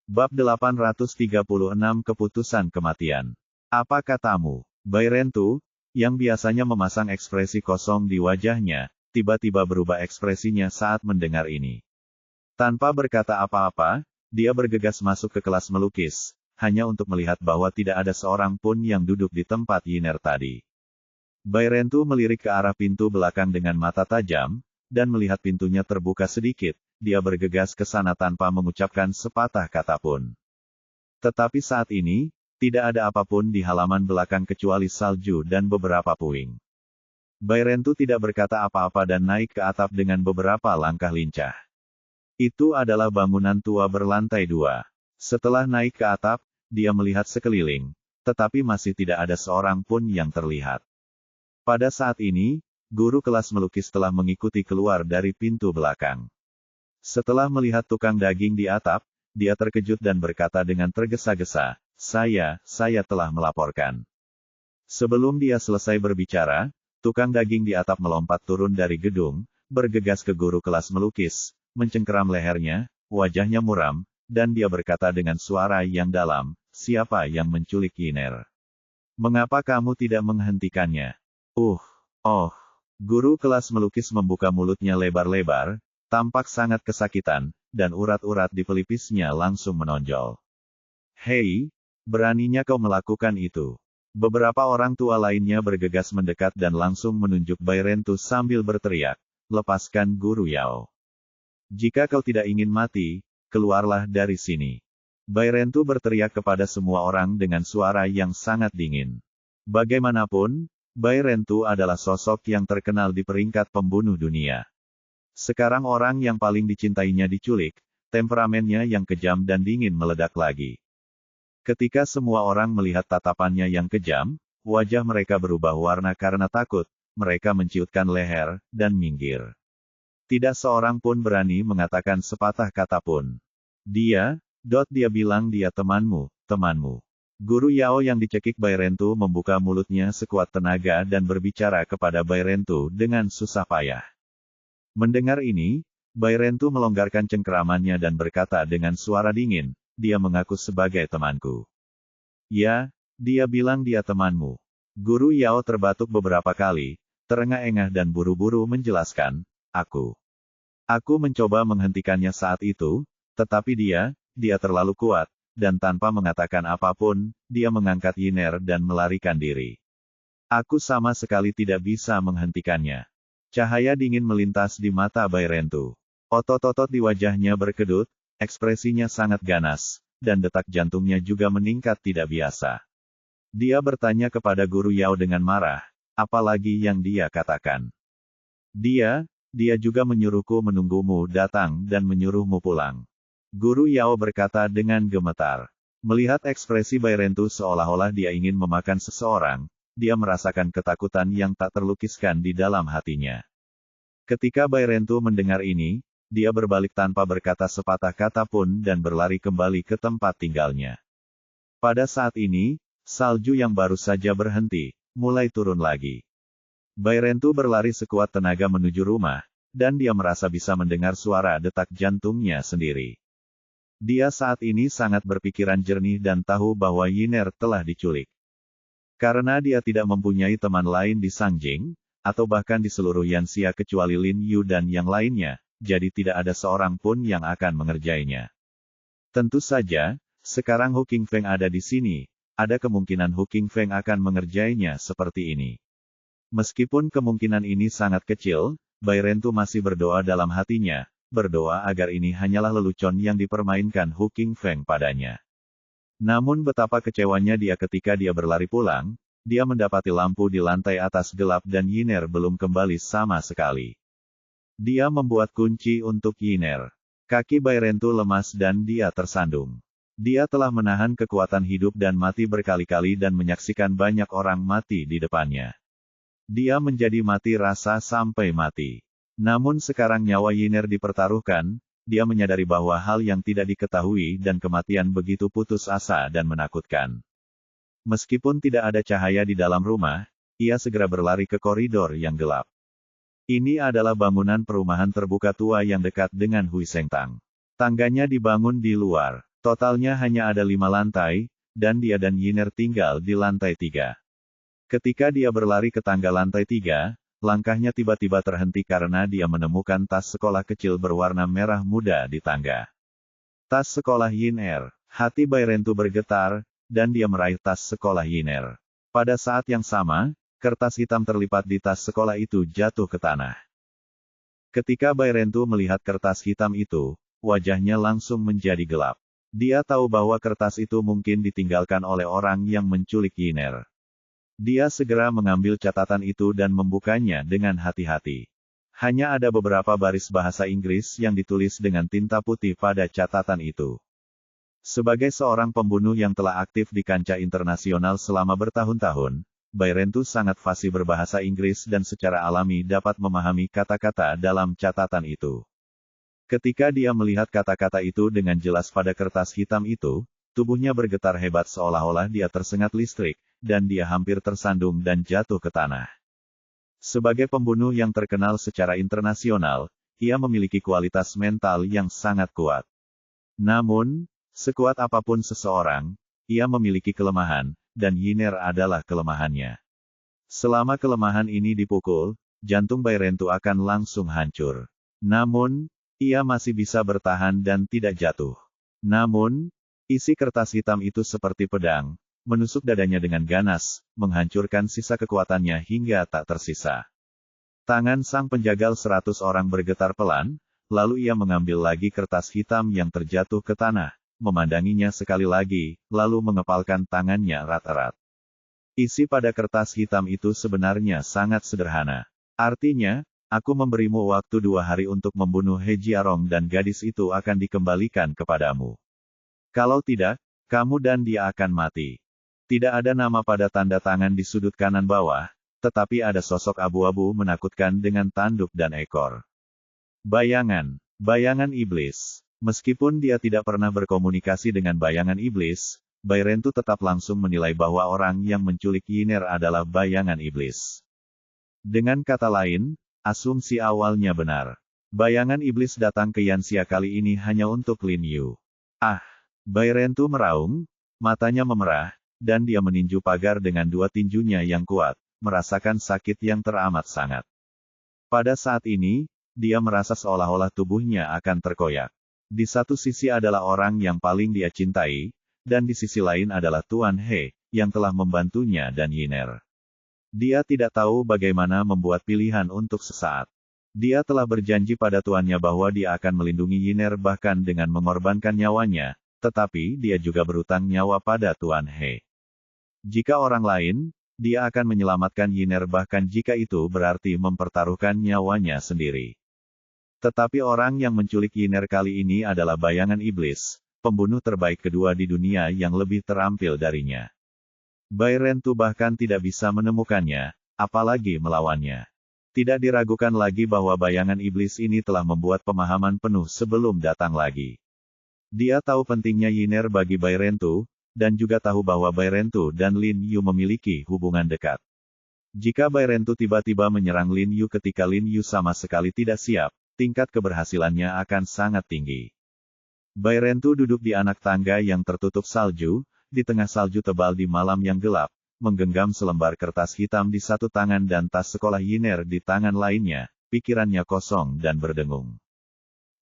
Bab 836 Keputusan Kematian. Apa katamu? Bairentu, yang biasanya memasang ekspresi kosong di wajahnya, tiba-tiba berubah ekspresinya saat mendengar ini. Tanpa berkata apa-apa, dia bergegas masuk ke kelas melukis, hanya untuk melihat bahwa tidak ada seorang pun yang duduk di tempat Yiner tadi. Bairentu melirik ke arah pintu belakang dengan mata tajam, dan melihat pintunya terbuka sedikit. Dia bergegas ke sana tanpa mengucapkan sepatah kata pun. Tetapi saat ini, tidak ada apapun di halaman belakang kecuali salju dan beberapa puing. Bairentu tidak berkata apa-apa dan naik ke atap dengan beberapa langkah lincah. Itu adalah bangunan tua berlantai 2. Setelah naik ke atap, dia melihat sekeliling, tetapi masih tidak ada seorang pun yang terlihat. Pada saat ini, guru kelas melukis telah mengikuti keluar dari pintu belakang. Setelah melihat tukang daging di atap, dia terkejut dan berkata dengan tergesa-gesa, saya telah melaporkan. Sebelum dia selesai berbicara, tukang daging di atap melompat turun dari gedung, bergegas ke guru kelas melukis, mencengkeram lehernya, wajahnya muram, dan dia berkata dengan suara yang dalam, siapa yang menculik Yiner? Mengapa kamu tidak menghentikannya? Guru kelas melukis membuka mulutnya lebar-lebar, tampak sangat kesakitan, dan urat-urat di pelipisnya langsung menonjol. Hei, beraninya kau melakukan itu. Beberapa orang tua lainnya bergegas mendekat dan langsung menunjuk Bairentu sambil berteriak, lepaskan Guru Yao. Jika kau tidak ingin mati, keluarlah dari sini. Bairentu berteriak kepada semua orang dengan suara yang sangat dingin. Bagaimanapun, Bairentu adalah sosok yang terkenal di peringkat pembunuh dunia. Sekarang orang yang paling dicintainya diculik, temperamennya yang kejam dan dingin meledak lagi. Ketika semua orang melihat tatapannya yang kejam, wajah mereka berubah warna karena takut, mereka menciutkan leher, dan minggir. Tidak seorang pun berani mengatakan sepatah kata pun. Dia bilang dia temanmu. Guru Yao yang dicekik Bairentu membuka mulutnya sekuat tenaga dan berbicara kepada Bairentu dengan susah payah. Mendengar ini, Bairentu melonggarkan cengkeramannya dan berkata dengan suara dingin, dia mengaku sebagai temanku. Ya, dia bilang dia temanmu. Guru Yao terbatuk beberapa kali, terengah-engah dan buru-buru menjelaskan, Aku mencoba menghentikannya saat itu, tetapi dia terlalu kuat, dan tanpa mengatakan apapun, dia mengangkat Yiner dan melarikan diri. Aku sama sekali tidak bisa menghentikannya. Cahaya dingin melintas di mata Bairentu. Otot-otot di wajahnya berkedut, ekspresinya sangat ganas, dan detak jantungnya juga meningkat tidak biasa. Dia bertanya kepada Guru Yao dengan marah, apalagi yang dia katakan. Dia juga menyuruhku menunggumu datang dan menyuruhmu pulang. Guru Yao berkata dengan gemetar. Melihat ekspresi Bairentu seolah-olah dia ingin memakan seseorang, dia merasakan ketakutan yang tak terlukiskan di dalam hatinya. Ketika Bairentu mendengar ini, dia berbalik tanpa berkata sepatah kata pun dan berlari kembali ke tempat tinggalnya. Pada saat ini, salju yang baru saja berhenti, mulai turun lagi. Bairentu berlari sekuat tenaga menuju rumah, dan dia merasa bisa mendengar suara detak jantungnya sendiri. Dia saat ini sangat berpikiran jernih dan tahu bahwa Yiner telah diculik. Karena dia tidak mempunyai teman lain di Sangjing, atau bahkan di seluruh Yanxia kecuali Lin Yu dan yang lainnya, jadi tidak ada seorang pun yang akan mengerjainya. Tentu saja, sekarang Hu Qingfeng ada di sini, ada kemungkinan Hu Qingfeng akan mengerjainya seperti ini. Meskipun kemungkinan ini sangat kecil, Bairentu masih berdoa dalam hatinya, berdoa agar ini hanyalah lelucon yang dipermainkan Hu Qingfeng padanya. Namun betapa kecewanya dia ketika dia berlari pulang, dia mendapati lampu di lantai atas gelap dan Yiner belum kembali sama sekali. Dia membuat kunci untuk Yiner. Kaki Bairentu lemas dan dia tersandung. Dia telah menahan kekuatan hidup dan mati berkali-kali dan menyaksikan banyak orang mati di depannya. Dia menjadi mati rasa sampai mati. Namun sekarang nyawa Yiner dipertaruhkan, dia menyadari bahwa hal yang tidak diketahui dan kematian begitu putus asa dan menakutkan. Meskipun tidak ada cahaya di dalam rumah, ia segera berlari ke koridor yang gelap. Ini adalah bangunan perumahan terbuka tua yang dekat dengan Hui Sengtang. Tangganya dibangun di luar. Totalnya hanya ada 5 lantai, dan dia dan Yiner tinggal di lantai 3. Ketika dia berlari ke tangga lantai 3, langkahnya tiba-tiba terhenti karena dia menemukan tas sekolah kecil berwarna merah muda di tangga. Tas sekolah Yiner. Hati Bairentu bergetar, dan dia meraih tas sekolah Yiner. Pada saat yang sama, kertas hitam terlipat di tas sekolah itu jatuh ke tanah. Ketika Bairentu melihat kertas hitam itu, wajahnya langsung menjadi gelap. Dia tahu bahwa kertas itu mungkin ditinggalkan oleh orang yang menculik Yiner. Dia segera mengambil catatan itu dan membukanya dengan hati-hati. Hanya ada beberapa baris bahasa Inggris yang ditulis dengan tinta putih pada catatan itu. Sebagai seorang pembunuh yang telah aktif di kancah internasional selama bertahun-tahun, Bairentu sangat fasih berbahasa Inggris dan secara alami dapat memahami kata-kata dalam catatan itu. Ketika dia melihat kata-kata itu dengan jelas pada kertas hitam itu, tubuhnya bergetar hebat seolah-olah dia tersengat listrik, dan dia hampir tersandung dan jatuh ke tanah. Sebagai pembunuh yang terkenal secara internasional, ia memiliki kualitas mental yang sangat kuat. Namun, sekuat apapun seseorang, ia memiliki kelemahan, dan Yiner adalah kelemahannya. Selama kelemahan ini dipukul, jantung Bairentu akan langsung hancur. Namun, ia masih bisa bertahan dan tidak jatuh. Namun, isi kertas hitam itu seperti pedang, menusuk dadanya dengan ganas, menghancurkan sisa kekuatannya hingga tak tersisa. Tangan sang penjagal 100 orang bergetar pelan, lalu ia mengambil lagi kertas hitam yang terjatuh ke tanah, memandanginya sekali lagi, lalu mengepalkan tangannya erat-erat. Isi pada kertas hitam itu sebenarnya sangat sederhana. Artinya, aku memberimu waktu 2 hari untuk membunuh He Jiarong dan gadis itu akan dikembalikan kepadamu. Kalau tidak, kamu dan dia akan mati. Tidak ada nama pada tanda tangan di sudut kanan bawah, tetapi ada sosok abu-abu menakutkan dengan tanduk dan ekor. Bayangan iblis. Meskipun dia tidak pernah berkomunikasi dengan bayangan iblis, Bairentu tetap langsung menilai bahwa orang yang menculik Yiner adalah bayangan iblis. Dengan kata lain, asumsi awalnya benar. Bayangan iblis datang ke Yanxia kali ini hanya untuk Lin Yu. Ah! Bairentu meraung, matanya memerah, dan dia meninju pagar dengan 2 tinjunya yang kuat, merasakan sakit yang teramat sangat. Pada saat ini, dia merasa seolah-olah tubuhnya akan terkoyak. Di satu sisi adalah orang yang paling dia cintai, dan di sisi lain adalah Tuan He, yang telah membantunya dan Yiner. Dia tidak tahu bagaimana membuat pilihan untuk sesaat. Dia telah berjanji pada tuannya bahwa dia akan melindungi Yiner bahkan dengan mengorbankan nyawanya, tetapi dia juga berutang nyawa pada Tuan He. Jika orang lain, dia akan menyelamatkan Yiner bahkan jika itu berarti mempertaruhkan nyawanya sendiri. Tetapi orang yang menculik Yiner kali ini adalah bayangan iblis, pembunuh terbaik kedua di dunia yang lebih terampil darinya. Bairentu bahkan tidak bisa menemukannya, apalagi melawannya. Tidak diragukan lagi bahwa bayangan iblis ini telah membuat pemahaman penuh sebelum datang lagi. Dia tahu pentingnya Yiner bagi Bairentu, dan juga tahu bahwa Bairentu dan Lin Yu memiliki hubungan dekat. Jika Bairentu tiba-tiba menyerang Lin Yu ketika Lin Yu sama sekali tidak siap, tingkat keberhasilannya akan sangat tinggi. Bairentu duduk di anak tangga yang tertutup salju, di tengah salju tebal di malam yang gelap, menggenggam selembar kertas hitam di satu tangan dan tas sekolah Yiner di tangan lainnya, pikirannya kosong dan berdengung.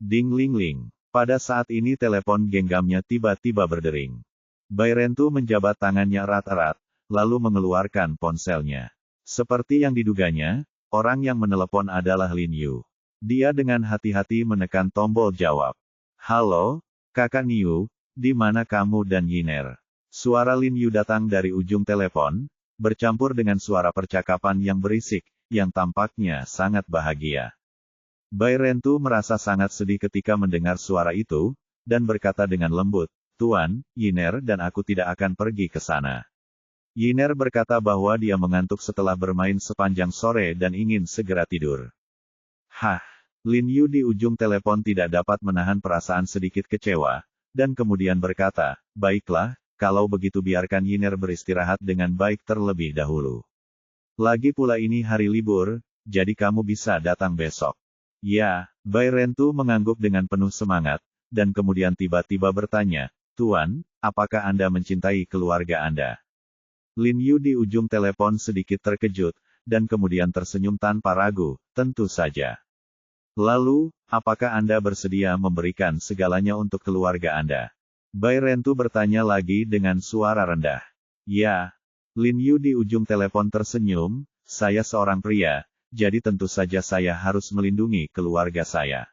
Ding-ling-ling. Pada saat ini telepon genggamnya tiba-tiba berdering. Bairentu menjabat tangannya erat-erat, lalu mengeluarkan ponselnya. Seperti yang diduganya, orang yang menelepon adalah Lin Yu. Dia dengan hati-hati menekan tombol jawab. Halo, Kakak Niu, di mana kamu dan Yiner? Suara Lin Yu datang dari ujung telepon, bercampur dengan suara percakapan yang berisik, yang tampaknya sangat bahagia. Bairentu merasa sangat sedih ketika mendengar suara itu, dan berkata dengan lembut, Tuan, Yiner dan aku tidak akan pergi ke sana. Yiner berkata bahwa dia mengantuk setelah bermain sepanjang sore dan ingin segera tidur. Hah, Lin Yu di ujung telepon tidak dapat menahan perasaan sedikit kecewa, dan kemudian berkata, baiklah, kalau begitu biarkan Yiner beristirahat dengan baik terlebih dahulu. Lagi pula ini hari libur, jadi kamu bisa datang besok. Ya, Bairentu mengangguk dengan penuh semangat, dan kemudian tiba-tiba bertanya, Tuan, apakah Anda mencintai keluarga Anda? Lin Yu di ujung telepon sedikit terkejut, dan kemudian tersenyum tanpa ragu, tentu saja. Lalu, apakah Anda bersedia memberikan segalanya untuk keluarga Anda? Bai Rentu bertanya lagi dengan suara rendah. Ya. Lin Yu di ujung telepon tersenyum, saya seorang pria, jadi tentu saja saya harus melindungi keluarga saya.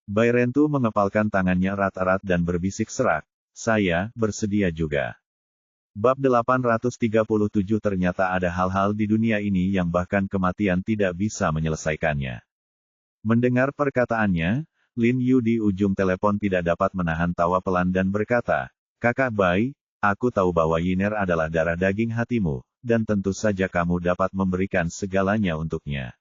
Bai Rentu mengepalkan tangannya erat-erat dan berbisik serak, saya bersedia juga. Bab 837 ternyata ada hal-hal di dunia ini yang bahkan kematian tidak bisa menyelesaikannya. Mendengar perkataannya, Lin Yu di ujung telepon tidak dapat menahan tawa pelan dan berkata, Kakak Bai, aku tahu bahwa Yiner adalah darah daging hatimu, dan tentu saja kamu dapat memberikan segalanya untuknya.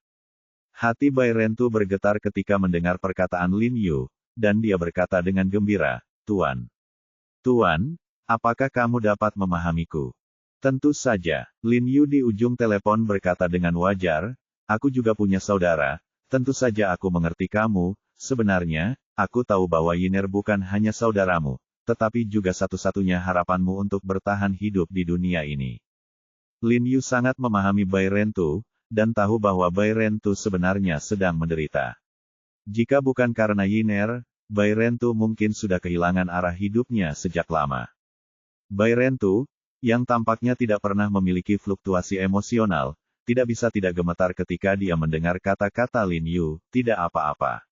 Hati Bai Rentu bergetar ketika mendengar perkataan Lin Yu, dan dia berkata dengan gembira, Tuan. Tuan, apakah kamu dapat memahamiku? Tentu saja, Lin Yu di ujung telepon berkata dengan wajar, aku juga punya saudara, tentu saja aku mengerti kamu, sebenarnya, aku tahu bahwa Yiner bukan hanya saudaramu, tetapi juga satu-satunya harapanmu untuk bertahan hidup di dunia ini. Lin Yu sangat memahami Bai Rentu, dan tahu bahwa Bai Rentu sebenarnya sedang menderita. Jika bukan karena Yiner, Bai Rentu mungkin sudah kehilangan arah hidupnya sejak lama. Bai Rentu, yang tampaknya tidak pernah memiliki fluktuasi emosional, tidak bisa tidak gemetar ketika dia mendengar kata-kata Lin Yu, tidak apa-apa.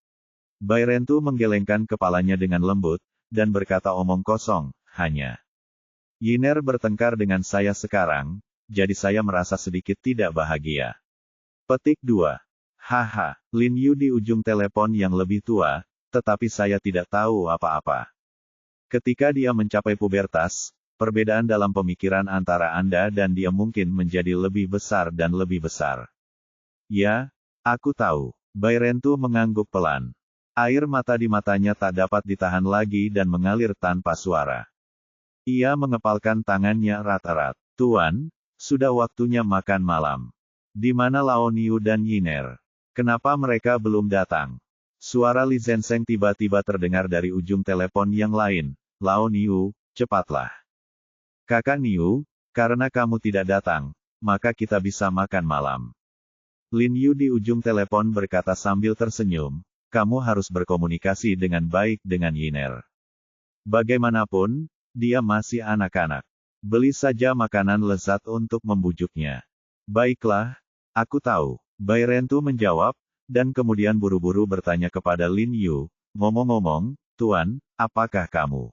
Bai Rentu menggelengkan kepalanya dengan lembut, dan berkata omong kosong, hanya. Yiner bertengkar dengan saya sekarang, jadi saya merasa sedikit tidak bahagia. Petik 2. Haha, Lin Yu di ujung telepon yang lebih tua, tetapi saya tidak tahu apa-apa. Ketika dia mencapai pubertas, perbedaan dalam pemikiran antara Anda dan dia mungkin menjadi lebih besar dan lebih besar. Ya, aku tahu. Bai Rentu mengangguk pelan. Air mata di matanya tak dapat ditahan lagi dan mengalir tanpa suara. Ia mengepalkan tangannya erat-erat. Tuan, sudah waktunya makan malam. Di mana Lao Niu dan Yiner? Kenapa mereka belum datang? Suara Li Zenseng tiba-tiba terdengar dari ujung telepon yang lain. Lao Niu, cepatlah. Kakak Niu, karena kamu tidak datang, maka kita bisa makan malam. Lin Yu di ujung telepon berkata sambil tersenyum, kamu harus berkomunikasi dengan baik dengan Yiner. Bagaimanapun, dia masih anak-anak. Beli saja makanan lezat untuk membujuknya. Baiklah, aku tahu. Bai Rentu menjawab, dan kemudian buru-buru bertanya kepada Lin Yu, ngomong-ngomong, Tuan, apakah kamu?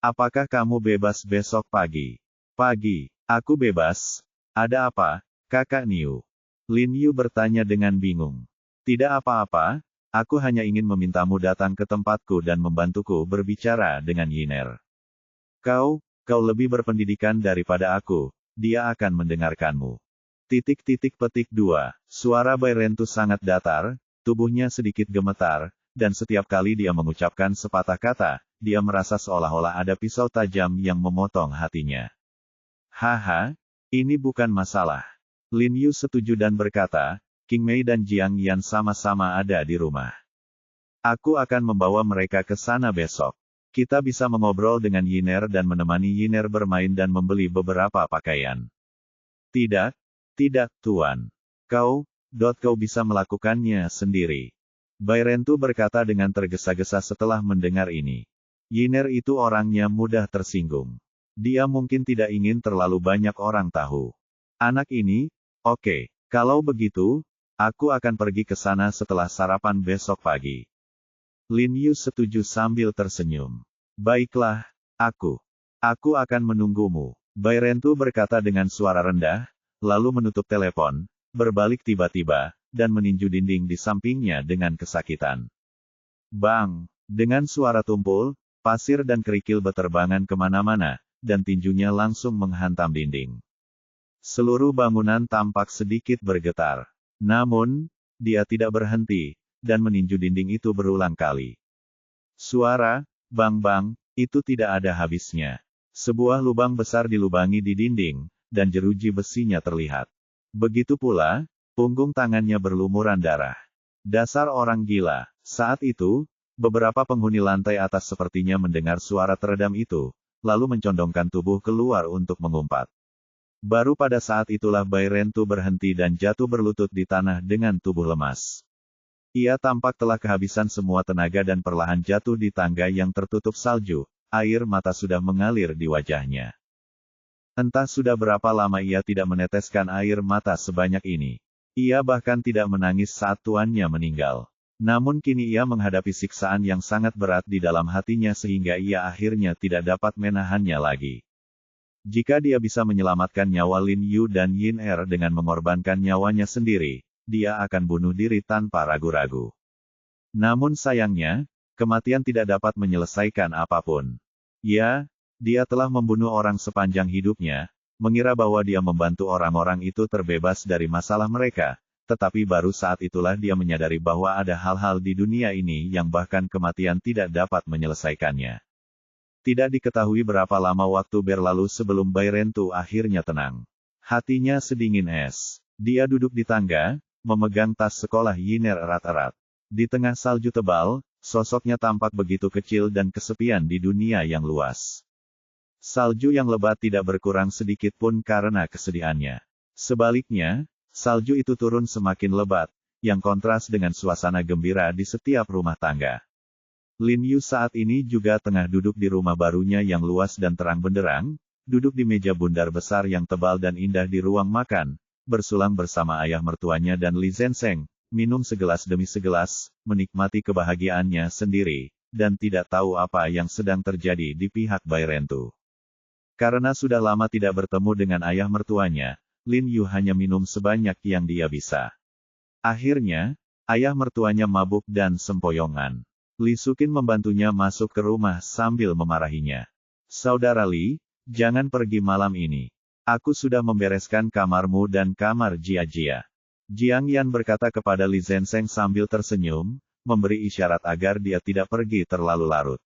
Apakah kamu bebas besok pagi? Pagi, aku bebas. Ada apa, Kakak Niu? Lin Yu bertanya dengan bingung. Tidak apa-apa, aku hanya ingin memintamu datang ke tempatku dan membantuku berbicara dengan Yiner. Kau lebih berpendidikan daripada aku, dia akan mendengarkanmu. Petik 2. Suara Bai Rentu sangat datar, tubuhnya sedikit gemetar, dan setiap kali dia mengucapkan sepatah kata, dia merasa seolah-olah ada pisau tajam yang memotong hatinya. Haha, ini bukan masalah. Lin Yu setuju dan berkata, King Mei dan Jiang Yan sama-sama ada di rumah. Aku akan membawa mereka ke sana besok. Kita bisa mengobrol dengan Yiner dan menemani Yiner bermain dan membeli beberapa pakaian. Tidak, Tuan. Kau bisa melakukannya sendiri. Bai Rentu berkata dengan tergesa-gesa setelah mendengar ini. Yiner itu orangnya mudah tersinggung. Dia mungkin tidak ingin terlalu banyak orang tahu. Anak ini, oke, kalau begitu, aku akan pergi ke sana setelah sarapan besok pagi. Lin Yu setuju sambil tersenyum. Baiklah, aku akan menunggumu. Bai Rentu berkata dengan suara rendah, lalu menutup telepon, berbalik tiba-tiba, dan meninju dinding di sampingnya dengan kesakitan. Bang! Dengan suara tumpul, pasir dan kerikil beterbangan kemana-mana, dan tinjunya langsung menghantam dinding. Seluruh bangunan tampak sedikit bergetar. Namun, dia tidak berhenti, dan meninju dinding itu berulang kali. Suara, bang-bang, itu tidak ada habisnya. Sebuah lubang besar dilubangi di dinding, dan jeruji besinya terlihat. Begitu pula, punggung tangannya berlumuran darah. Dasar orang gila. Saat itu, Beberapa penghuni lantai atas sepertinya mendengar suara teredam itu, lalu mencondongkan tubuh keluar untuk mengumpat. Baru pada saat itulah Bairentu berhenti dan jatuh berlutut di tanah dengan tubuh lemas. Ia tampak telah kehabisan semua tenaga dan perlahan jatuh di tangga yang tertutup salju, air mata sudah mengalir di wajahnya. Entah sudah berapa lama ia tidak meneteskan air mata sebanyak ini. Ia bahkan tidak menangis saat tuannya meninggal. Namun kini ia menghadapi siksaan yang sangat berat di dalam hatinya sehingga ia akhirnya tidak dapat menahannya lagi. Jika dia bisa menyelamatkan nyawa Lin Yu dan Yin Er dengan mengorbankan nyawanya sendiri, dia akan bunuh diri tanpa ragu-ragu. Namun sayangnya, kematian tidak dapat menyelesaikan apapun. Ya, dia telah membunuh orang sepanjang hidupnya, mengira bahwa dia membantu orang-orang itu terbebas dari masalah mereka, tetapi baru saat itulah dia menyadari bahwa ada hal-hal di dunia ini yang bahkan kematian tidak dapat menyelesaikannya. Tidak diketahui berapa lama waktu berlalu sebelum Bairentu akhirnya tenang. Hatinya sedingin es. Dia duduk di tangga, memegang tas sekolah Yiner erat-erat. Di tengah salju tebal, sosoknya tampak begitu kecil dan kesepian di dunia yang luas. Salju yang lebat tidak berkurang sedikit pun karena kesedihannya. Sebaliknya, salju itu turun semakin lebat, yang kontras dengan suasana gembira di setiap rumah tangga. Lin Yu saat ini juga tengah duduk di rumah barunya yang luas dan terang benderang, duduk di meja bundar besar yang tebal dan indah di ruang makan, bersulang bersama ayah mertuanya dan Li Zenseng, minum segelas demi segelas, menikmati kebahagiaannya sendiri, dan tidak tahu apa yang sedang terjadi di pihak Bairentu. Karena sudah lama tidak bertemu dengan ayah mertuanya, Lin Yu hanya minum sebanyak yang dia bisa. Akhirnya, ayah mertuanya mabuk dan sempoyongan. Li Sukin membantunya masuk ke rumah sambil memarahinya. Saudara Li, jangan pergi malam ini. Aku sudah membereskan kamarmu dan kamar Jia-Jia. Jiang Yan berkata kepada Li Zenseng sambil tersenyum, memberi isyarat agar dia tidak pergi terlalu larut.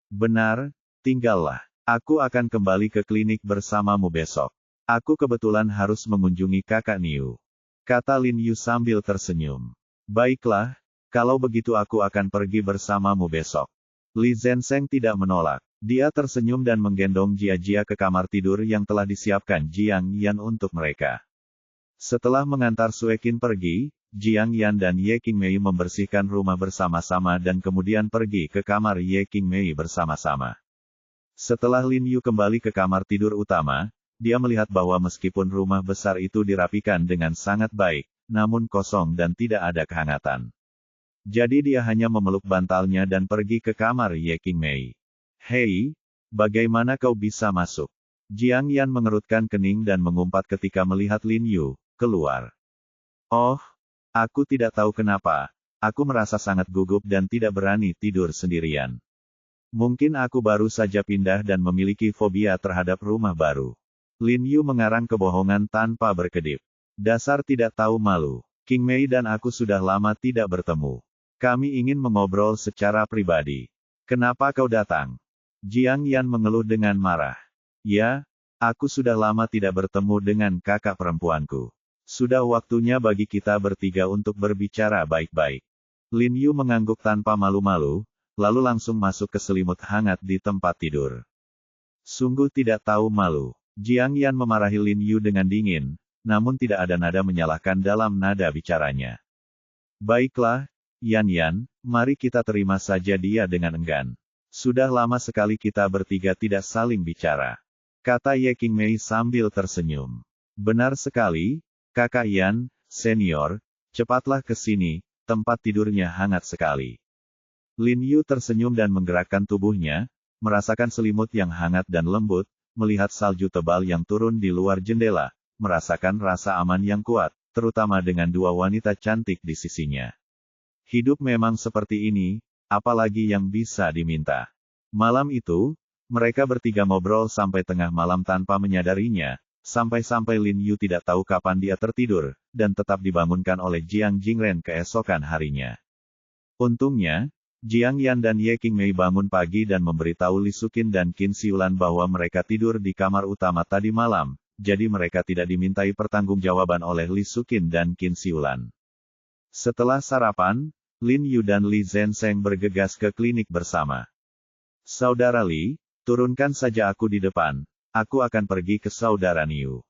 Benar, tinggallah. Aku akan kembali ke klinik bersamamu besok. Aku kebetulan harus mengunjungi kakak Niu. Kata Lin Yu sambil tersenyum. Baiklah. Kalau begitu aku akan pergi bersamamu besok. Li Zenseng tidak menolak. Dia tersenyum dan menggendong Jia-Jia ke kamar tidur yang telah disiapkan Jiang Yan untuk mereka. Setelah mengantar Sue Qin pergi, Jiang Yan dan Ye Qingmei membersihkan rumah bersama-sama dan kemudian pergi ke kamar Ye Qingmei bersama-sama. Setelah Lin Yu kembali ke kamar tidur utama, dia melihat bahwa meskipun rumah besar itu dirapikan dengan sangat baik, namun kosong dan tidak ada kehangatan. Jadi dia hanya memeluk bantalnya dan pergi ke kamar Ye Qingmei. Hei, bagaimana kau bisa masuk? Jiang Yan mengerutkan kening dan mengumpat ketika melihat Lin Yu keluar. Oh, aku tidak tahu kenapa, aku merasa sangat gugup dan tidak berani tidur sendirian. Mungkin aku baru saja pindah dan memiliki fobia terhadap rumah baru. Lin Yu mengarang kebohongan tanpa berkedip. Dasar tidak tahu malu. Qingmei dan aku sudah lama tidak bertemu. Kami ingin mengobrol secara pribadi. Kenapa kau datang? Jiang Yan mengeluh dengan marah. Ya, aku sudah lama tidak bertemu dengan kakak perempuanku. Sudah waktunya bagi kita bertiga untuk berbicara baik-baik. Lin Yu mengangguk tanpa malu-malu, lalu langsung masuk ke selimut hangat di tempat tidur. Sungguh tidak tahu malu. Jiang Yan memarahi Lin Yu dengan dingin, namun tidak ada nada menyalahkan dalam nada bicaranya. Baiklah, Yan, mari kita terima saja dia dengan enggan. Sudah lama sekali kita bertiga tidak saling bicara. Kata Ye Qingmei sambil tersenyum. Benar sekali, kakak Yan, senior, cepatlah ke sini, tempat tidurnya hangat sekali. Lin Yu tersenyum dan menggerakkan tubuhnya, merasakan selimut yang hangat dan lembut, melihat salju tebal yang turun di luar jendela, merasakan rasa aman yang kuat, terutama dengan dua wanita cantik di sisinya. Hidup memang seperti ini, apalagi yang bisa diminta. Malam itu, mereka bertiga ngobrol sampai tengah malam tanpa menyadarinya, sampai-sampai Lin Yu tidak tahu kapan dia tertidur, dan tetap dibangunkan oleh Jiang Jingren keesokan harinya. Untungnya, Jiang Yan dan Ye Qingmei bangun pagi dan memberitahu Li Sukin dan Qin Siulan bahwa mereka tidur di kamar utama tadi malam, jadi mereka tidak dimintai pertanggungjawaban oleh Li Sukin dan Qin Siulan. Setelah sarapan, Lin Yu dan Li Zenseng bergegas ke klinik bersama. Saudara Li, turunkan saja aku di depan, aku akan pergi ke saudara Niu.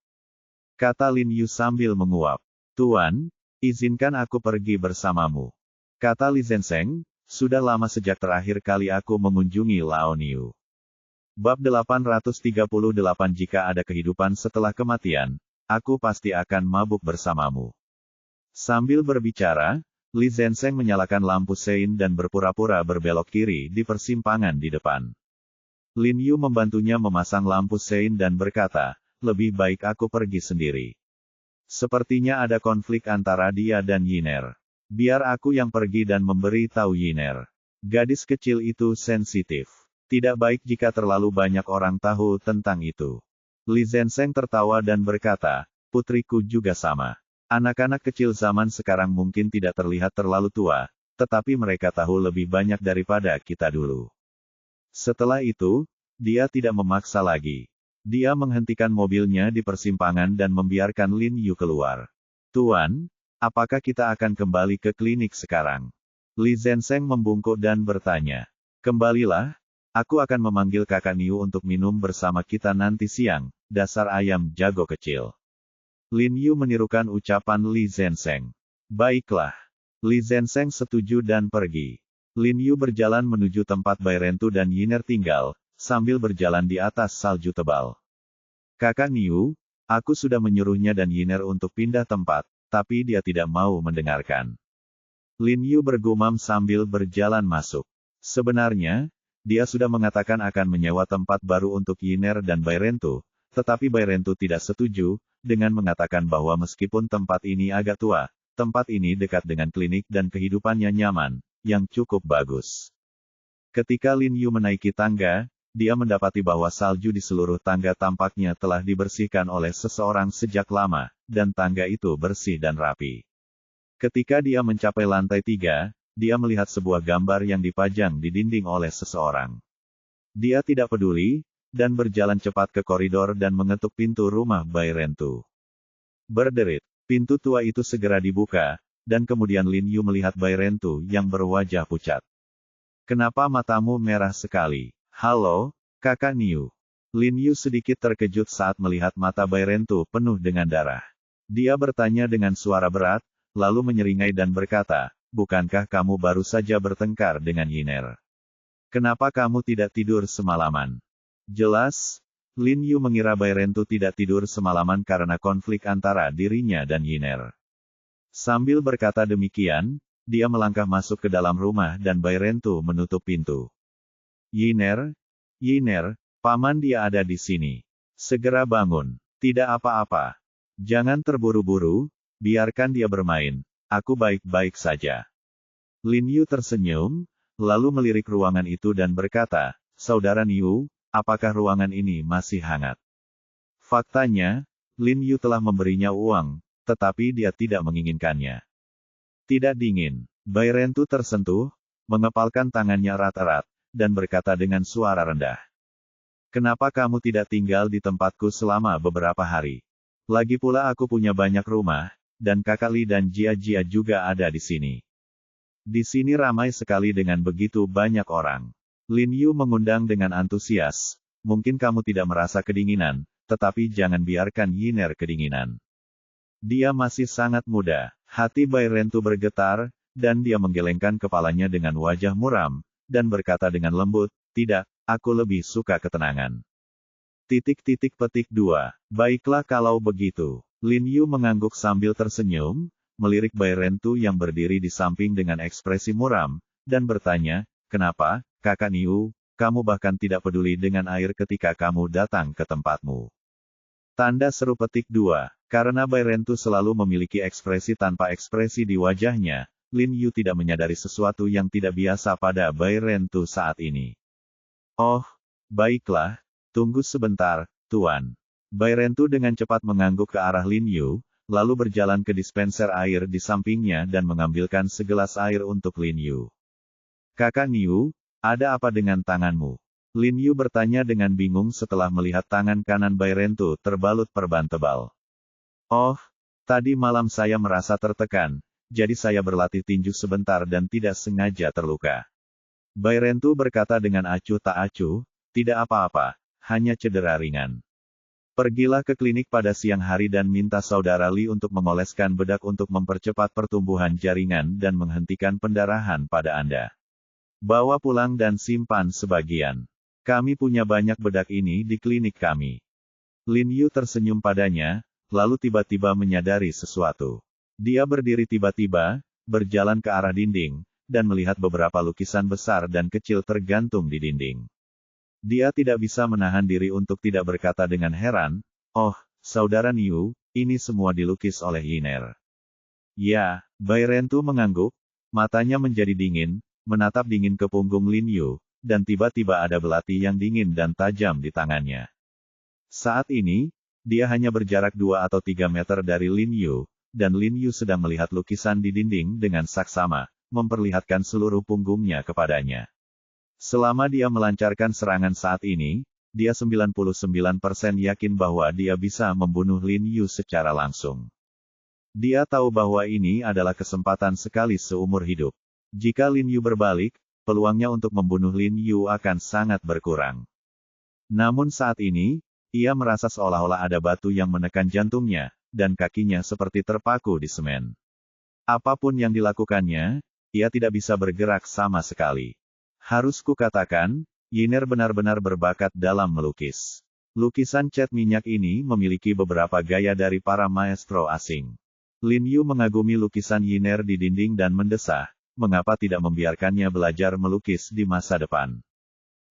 Kata Lin Yu sambil menguap. Tuan, izinkan aku pergi bersamamu. Kata Li Zenseng, sudah lama sejak terakhir kali aku mengunjungi Lao Niu. Bab 838 Jika ada kehidupan setelah kematian, aku pasti akan mabuk bersamamu. Sambil berbicara, Li Zenseng menyalakan lampu sein dan berpura-pura berbelok kiri di persimpangan di depan. Lin Yu membantunya memasang lampu sein dan berkata, lebih baik aku pergi sendiri. Sepertinya ada konflik antara dia dan Yiner. Biar aku yang pergi dan memberi tahu Yiner. Gadis kecil itu sensitif. Tidak baik jika terlalu banyak orang tahu tentang itu. Li Zenseng tertawa dan berkata, putriku juga sama. Anak-anak kecil zaman sekarang mungkin tidak terlihat terlalu tua, tetapi mereka tahu lebih banyak daripada kita dulu. Setelah itu, dia tidak memaksa lagi. Dia menghentikan mobilnya di persimpangan dan membiarkan Lin Yu keluar. Tuan, apakah kita akan kembali ke klinik sekarang? Li Zenseng membungkuk dan bertanya. Kembalilah, aku akan memanggil kakak Niu untuk minum bersama kita nanti siang, dasar ayam jago kecil. Lin Yu menirukan ucapan Li Zenseng. Baiklah. Li Zenseng setuju dan pergi. Lin Yu berjalan menuju tempat Bai Rentu dan Yiner tinggal, sambil berjalan di atas salju tebal. Kakak Niu, aku sudah menyuruhnya dan Yiner untuk pindah tempat, tapi dia tidak mau mendengarkan. Lin Yu bergumam sambil berjalan masuk. Sebenarnya, dia sudah mengatakan akan menyewa tempat baru untuk Yiner dan Bai Rentu, tetapi Bai Rentu tidak setuju, dengan mengatakan bahwa meskipun tempat ini agak tua, tempat ini dekat dengan klinik dan kehidupannya nyaman, yang cukup bagus. Ketika Lin Yu menaiki tangga, dia mendapati bahwa salju di seluruh tangga tampaknya telah dibersihkan oleh seseorang sejak lama, dan tangga itu bersih dan rapi. Ketika dia mencapai lantai 3, dia melihat sebuah gambar yang dipajang di dinding oleh seseorang. Dia tidak peduli, dan berjalan cepat ke koridor dan mengetuk pintu rumah Bai Rentu. Berderit, pintu tua itu segera dibuka, dan kemudian Lin Yu melihat Bai Rentu yang berwajah pucat. Kenapa matamu merah sekali? Halo, kakak Niu. Lin Yu sedikit terkejut saat melihat mata Bai Rentu penuh dengan darah. Dia bertanya dengan suara berat, lalu menyeringai dan berkata, bukankah kamu baru saja bertengkar dengan Yiner? Kenapa kamu tidak tidur semalaman? Jelas, Lin Yu mengira Bai Rentu tidak tidur semalaman karena konflik antara dirinya dan Yiner. Sambil berkata demikian, dia melangkah masuk ke dalam rumah dan Bai Rentu menutup pintu. Yiner, paman dia ada di sini. Segera bangun. Tidak apa-apa. Jangan terburu-buru, biarkan dia bermain. Aku baik-baik saja. Lin Yu tersenyum, lalu melirik ruangan itu dan berkata, Saudara Niu, apakah ruangan ini masih hangat? Faktanya, Lin Yu telah memberinya uang, tetapi dia tidak menginginkannya. Tidak dingin. Bai Rentu tersentuh, mengepalkan tangannya erat-erat, dan berkata dengan suara rendah. Kenapa kamu tidak tinggal di tempatku selama beberapa hari? Lagi pula aku punya banyak rumah, dan kakak Li dan Jia juga ada di sini. Di sini ramai sekali dengan begitu banyak orang. Lin Yu mengundang dengan antusias, mungkin kamu tidak merasa kedinginan, tetapi jangan biarkan Yiner kedinginan. Dia masih sangat muda. Hati Bai Rentu bergetar, dan dia menggelengkan kepalanya dengan wajah muram, dan berkata dengan lembut, tidak, aku lebih suka ketenangan. Petik 2. Baiklah kalau begitu. Lin Yu mengangguk sambil tersenyum, melirik Bai Rentu yang berdiri di samping dengan ekspresi muram, dan bertanya, kenapa, kakak Niu, kamu bahkan tidak peduli dengan air ketika kamu datang ke tempatmu. Tanda seru petik 2. Karena Bai Rentu selalu memiliki ekspresi tanpa ekspresi di wajahnya, Lin Yu tidak menyadari sesuatu yang tidak biasa pada Bai Rentu saat ini. Oh, baiklah, tunggu sebentar, Tuan. Bai Rentu dengan cepat mengangguk ke arah Lin Yu, lalu berjalan ke dispenser air di sampingnya dan mengambilkan segelas air untuk Lin Yu. Kakak Niu, ada apa dengan tanganmu? Lin Yu bertanya dengan bingung setelah melihat tangan kanan Bai Rentu terbalut perban tebal. Oh, tadi malam saya merasa tertekan, jadi saya berlatih tinju sebentar dan tidak sengaja terluka. Bai Rentu berkata dengan acuh tak acuh, tidak apa-apa, hanya cedera ringan. Pergilah ke klinik pada siang hari dan minta saudara Li untuk mengoleskan bedak untuk mempercepat pertumbuhan jaringan dan menghentikan pendarahan pada Anda. Bawa pulang dan simpan sebagian. Kami punya banyak bedak ini di klinik kami. Lin Yu tersenyum padanya, lalu tiba-tiba menyadari sesuatu. Dia berdiri tiba-tiba, berjalan ke arah dinding, dan melihat beberapa lukisan besar dan kecil tergantung di dinding. Dia tidak bisa menahan diri untuk tidak berkata dengan heran, "Oh, saudara Niu, ini semua dilukis oleh Yiner." Ya, Bai Rentu mengangguk, matanya menjadi dingin, menatap dingin ke punggung Lin Yu, dan tiba-tiba ada belati yang dingin dan tajam di tangannya. Saat ini, dia hanya berjarak 2 atau 3 meter dari Lin Yu, dan Lin Yu sedang melihat lukisan di dinding dengan saksama, memperlihatkan seluruh punggungnya kepadanya. Selama dia melancarkan serangan saat ini, dia 99% yakin bahwa dia bisa membunuh Lin Yu secara langsung. Dia tahu bahwa ini adalah kesempatan sekali seumur hidup. Jika Lin Yu berbalik, peluangnya untuk membunuh Lin Yu akan sangat berkurang. Namun saat ini, ia merasa seolah-olah ada batu yang menekan jantungnya, dan kakinya seperti terpaku di semen. Apapun yang dilakukannya, ia tidak bisa bergerak sama sekali. Harus kukatakan, Yiner benar-benar berbakat dalam melukis. Lukisan cat minyak ini memiliki beberapa gaya dari para maestro asing. Lin Yu mengagumi lukisan Yiner di dinding dan mendesah, mengapa tidak membiarkannya belajar melukis di masa depan.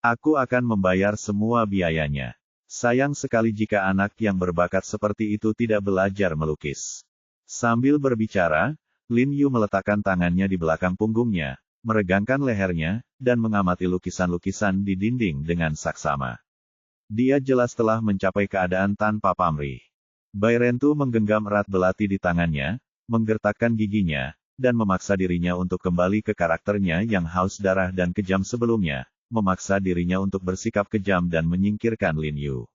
Aku akan membayar semua biayanya. Sayang sekali jika anak yang berbakat seperti itu tidak belajar melukis. Sambil berbicara, Lin Yu meletakkan tangannya di belakang punggungnya, meregangkan lehernya, dan mengamati lukisan-lukisan di dinding dengan saksama. Dia jelas telah mencapai keadaan tanpa pamrih. Bai Rentu menggenggam erat belati di tangannya, menggertakkan giginya, dan memaksa dirinya untuk kembali ke karakternya yang haus darah dan kejam sebelumnya, memaksa dirinya untuk bersikap kejam dan menyingkirkan Lin Yu.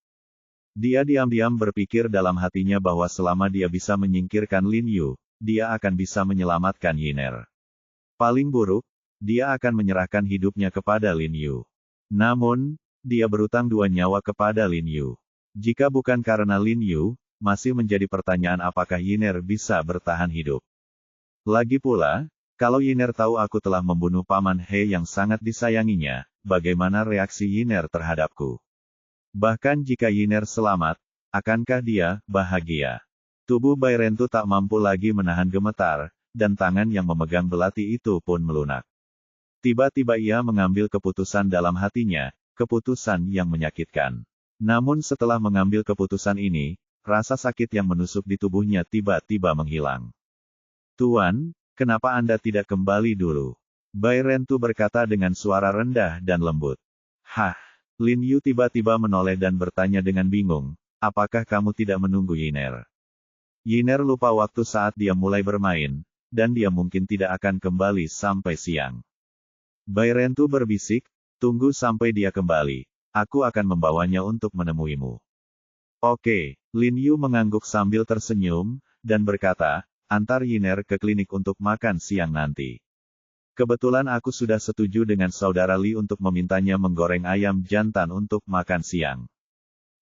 Dia diam-diam berpikir dalam hatinya bahwa selama dia bisa menyingkirkan Lin Yu, dia akan bisa menyelamatkan Yiner. Paling buruk, dia akan menyerahkan hidupnya kepada Lin Yu. Namun, dia berutang 2 nyawa kepada Lin Yu. Jika bukan karena Lin Yu, masih menjadi pertanyaan apakah Yiner bisa bertahan hidup. Lagi pula, kalau Yiner tahu aku telah membunuh Paman He yang sangat disayanginya, bagaimana reaksi Yiner terhadapku? Bahkan jika Yiner selamat, akankah dia bahagia? Tubuh Bai Rentu tak mampu lagi menahan gemetar, dan tangan yang memegang belati itu pun melunak. Tiba-tiba ia mengambil keputusan dalam hatinya, keputusan yang menyakitkan. Namun setelah mengambil keputusan ini, rasa sakit yang menusuk di tubuhnya tiba-tiba menghilang. "Tuan, kenapa Anda tidak kembali dulu?" Bai Rentu berkata dengan suara rendah dan lembut. "Hah?" Lin Yu tiba-tiba menoleh dan bertanya dengan bingung, "Apakah kamu tidak menunggu Yiner?" Yiner lupa waktu saat dia mulai bermain, dan dia mungkin tidak akan kembali sampai siang. Bai Rentu berbisik, "Tunggu sampai dia kembali. Aku akan membawanya untuk menemuimu." "Oke." Lin Yu mengangguk sambil tersenyum, dan berkata, "Antar Yiner ke klinik untuk makan siang nanti. Kebetulan aku sudah setuju dengan saudara Li untuk memintanya menggoreng ayam jantan untuk makan siang."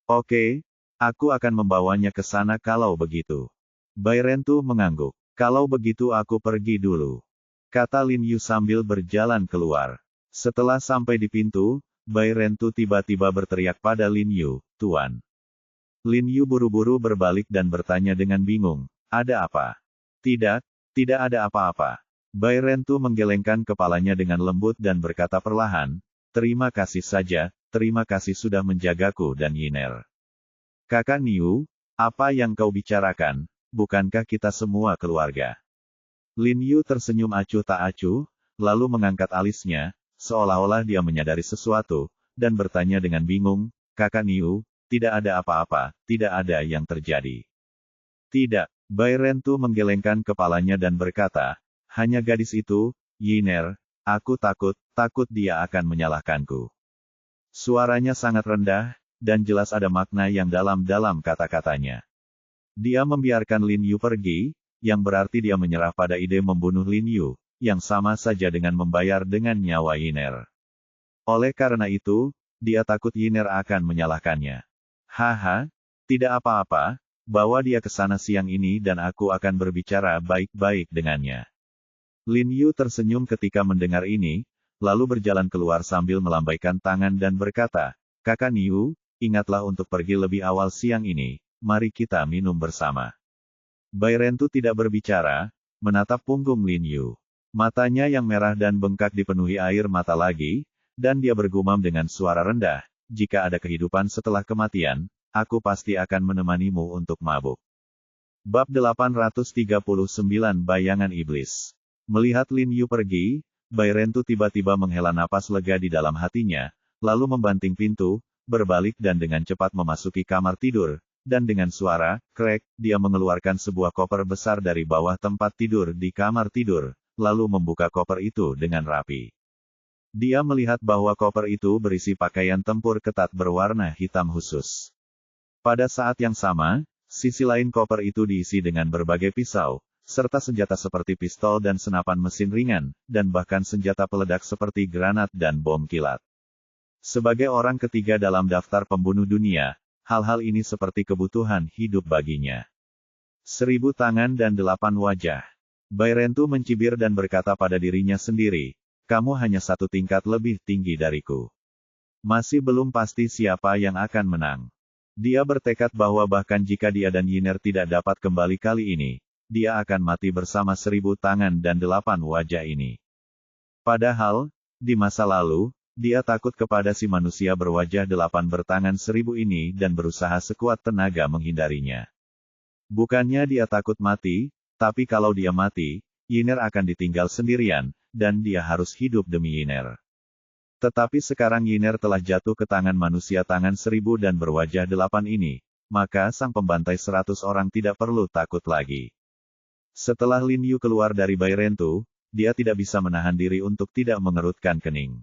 "Oke, aku akan membawanya ke sana kalau begitu." Bai Rentu mengangguk. "Kalau begitu aku pergi dulu," kata Lin Yu sambil berjalan keluar. Setelah sampai di pintu, Bai Rentu tiba-tiba berteriak pada Lin Yu, "Tuan." Lin Yu buru-buru berbalik dan bertanya dengan bingung, "Ada apa?" "Tidak, tidak ada apa-apa." Bai Rentu menggelengkan kepalanya dengan lembut dan berkata perlahan, "Terima kasih saja, terima kasih sudah menjagaku dan Yiner." "Kakak Niu, apa yang kau bicarakan? Bukankah kita semua keluarga?" Lin Yu tersenyum acuh tak acuh, lalu mengangkat alisnya, seolah-olah dia menyadari sesuatu, dan bertanya dengan bingung, "Kakak Niu, tidak ada apa-apa, tidak ada yang terjadi." "Tidak." Bai Rentu menggelengkan kepalanya dan berkata, "Hanya gadis itu, Yiner, aku takut dia akan menyalahkanku." Suaranya sangat rendah, dan jelas ada makna yang dalam-dalam kata-katanya. Dia membiarkan Lin Yu pergi, yang berarti dia menyerah pada ide membunuh Lin Yu, yang sama saja dengan membayar dengan nyawa Yiner. Oleh karena itu, dia takut Yiner akan menyalahkannya. Haha, tidak apa-apa, bawa dia ke sana siang ini dan aku akan berbicara baik-baik dengannya. Lin Yu tersenyum ketika mendengar ini, lalu berjalan keluar sambil melambaikan tangan dan berkata, Kakak Niu, ingatlah untuk pergi lebih awal siang ini, mari kita minum bersama. Bai Rentu tidak berbicara, menatap punggung Lin Yu. Matanya yang merah dan bengkak dipenuhi air mata lagi, dan dia bergumam dengan suara rendah, jika ada kehidupan setelah kematian, aku pasti akan menemanimu untuk mabuk. Bab 839 Bayangan Iblis. Melihat Lin Yu pergi, Bai Rentu tiba-tiba menghela napas lega di dalam hatinya, lalu membanting pintu, berbalik dan dengan cepat memasuki kamar tidur, dan dengan suara, krek, dia mengeluarkan sebuah koper besar dari bawah tempat tidur di kamar tidur, lalu membuka koper itu dengan rapi. Dia melihat bahwa koper itu berisi pakaian tempur ketat berwarna hitam khusus. Pada saat yang sama, sisi lain koper itu diisi dengan berbagai pisau, serta senjata seperti pistol dan senapan mesin ringan, dan bahkan senjata peledak seperti granat dan bom kilat. Sebagai orang ketiga dalam daftar pembunuh dunia, hal-hal ini seperti kebutuhan hidup baginya. 1000 tangan dan 8 wajah. Bai Rentu mencibir dan berkata pada dirinya sendiri, kamu hanya satu tingkat lebih tinggi dariku. Masih belum pasti siapa yang akan menang. Dia bertekad bahwa bahkan jika dia dan Yiner tidak dapat kembali kali ini, dia akan mati bersama 1000 tangan dan 8 wajah ini. Padahal, di masa lalu, dia takut kepada si manusia berwajah 8 bertangan 1000 ini dan berusaha sekuat tenaga menghindarinya. Bukannya dia takut mati, tapi kalau dia mati, Yiner akan ditinggal sendirian, dan dia harus hidup demi Yiner. Tetapi sekarang Yiner telah jatuh ke tangan manusia tangan 1000 dan berwajah 8 ini, maka sang pembantai 100 orang tidak perlu takut lagi. Setelah Lin Yu keluar dari Bai Rentu, dia tidak bisa menahan diri untuk tidak mengerutkan kening.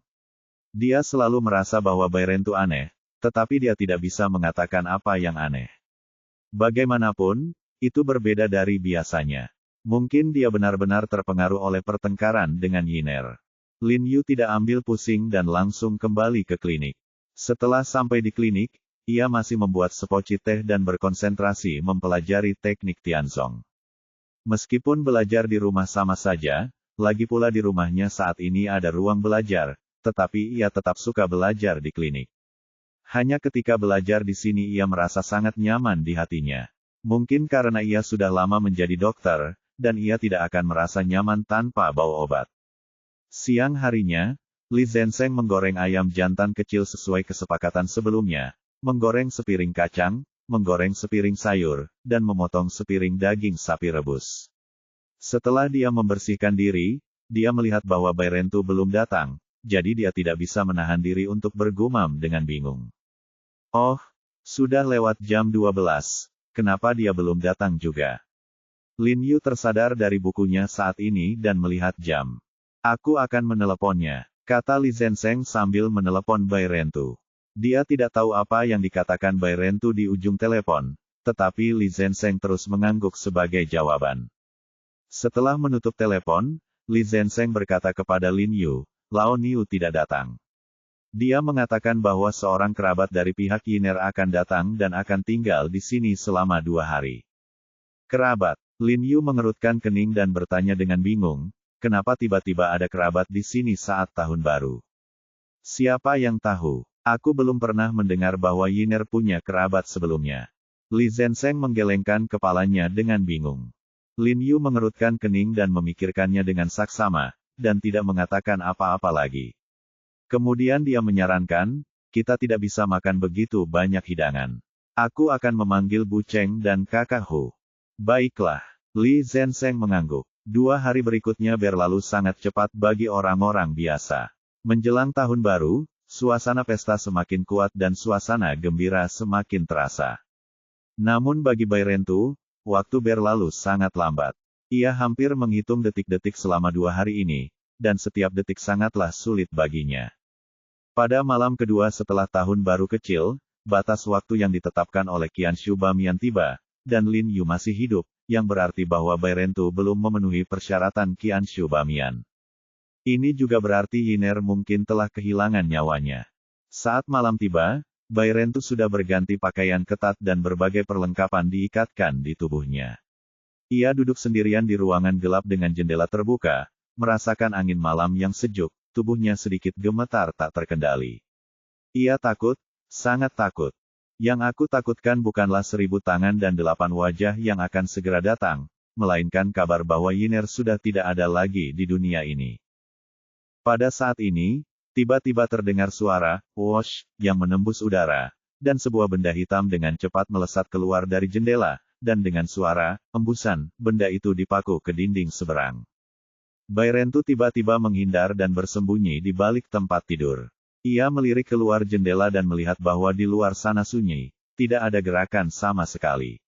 Dia selalu merasa bahwa Bai Rentu aneh, tetapi dia tidak bisa mengatakan apa yang aneh. Bagaimanapun, itu berbeda dari biasanya. Mungkin dia benar-benar terpengaruh oleh pertengkaran dengan Yiner. Lin Yu tidak ambil pusing dan langsung kembali ke klinik. Setelah sampai di klinik, ia masih membuat sepoci teh dan berkonsentrasi mempelajari teknik Tianzong. Meskipun belajar di rumah sama saja, lagi pula di rumahnya saat ini ada ruang belajar, tetapi ia tetap suka belajar di klinik. Hanya ketika belajar di sini ia merasa sangat nyaman di hatinya. Mungkin karena ia sudah lama menjadi dokter, dan ia tidak akan merasa nyaman tanpa bau obat. Siang harinya, Li Zenseng menggoreng ayam jantan kecil sesuai kesepakatan sebelumnya, menggoreng sepiring kacang, menggoreng sepiring sayur, dan memotong sepiring daging sapi rebus. Setelah dia membersihkan diri, dia melihat bahwa Bai Rentu belum datang, jadi dia tidak bisa menahan diri untuk bergumam dengan bingung. Oh, sudah lewat jam 12, kenapa dia belum datang juga? Lin Yu tersadar dari bukunya saat ini dan melihat jam. Aku akan meneleponnya, kata Li Zenseng sambil menelepon Bai Rentu. Dia tidak tahu apa yang dikatakan Bai Rentu di ujung telepon, tetapi Li Zenseng terus mengangguk sebagai jawaban. Setelah menutup telepon, Li Zenseng berkata kepada Lin Yu, Lao Niu tidak datang. Dia mengatakan bahwa seorang kerabat dari pihak Yiner akan datang dan akan tinggal di sini selama 2 hari. Kerabat. Lin Yu mengerutkan kening dan bertanya dengan bingung, kenapa tiba-tiba ada kerabat di sini saat tahun baru? Siapa yang tahu? Aku belum pernah mendengar bahwa Yiner punya kerabat sebelumnya. Li Zenseng menggelengkan kepalanya dengan bingung. Lin Yu mengerutkan kening dan memikirkannya dengan saksama, dan tidak mengatakan apa-apa lagi. Kemudian dia menyarankan, kita tidak bisa makan begitu banyak hidangan. Aku akan memanggil Bu Cheng dan Kakak Hu. Baiklah, Li Zenseng mengangguk. 2 hari berikutnya berlalu sangat cepat bagi orang-orang biasa. Menjelang tahun baru, suasana pesta semakin kuat dan suasana gembira semakin terasa. Namun bagi Bai Rentu, waktu berlalu sangat lambat. Ia hampir menghitung detik-detik selama 2 hari ini, dan setiap detik sangatlah sulit baginya. Pada malam kedua setelah tahun baru kecil, batas waktu yang ditetapkan oleh Qianshu Bamian tiba, dan Lin Yu masih hidup, yang berarti bahwa Bairentu belum memenuhi persyaratan Qianshu Bamiyan. Ini juga berarti Yiner mungkin telah kehilangan nyawanya. Saat malam tiba, Bairentu sudah berganti pakaian ketat dan berbagai perlengkapan diikatkan di tubuhnya. Ia duduk sendirian di ruangan gelap dengan jendela terbuka, merasakan angin malam yang sejuk, tubuhnya sedikit gemetar tak terkendali. Ia takut, sangat takut. Yang aku takutkan bukanlah 1000 tangan dan 8 wajah yang akan segera datang, melainkan kabar bahwa Yiner sudah tidak ada lagi di dunia ini. Pada saat ini, tiba-tiba terdengar suara, whoosh, yang menembus udara, dan sebuah benda hitam dengan cepat melesat keluar dari jendela, dan dengan suara, embusan, benda itu dipaku ke dinding seberang. Bairentu tiba-tiba menghindar dan bersembunyi di balik tempat tidur. Ia melirik keluar jendela dan melihat bahwa di luar sana sunyi, tidak ada gerakan sama sekali.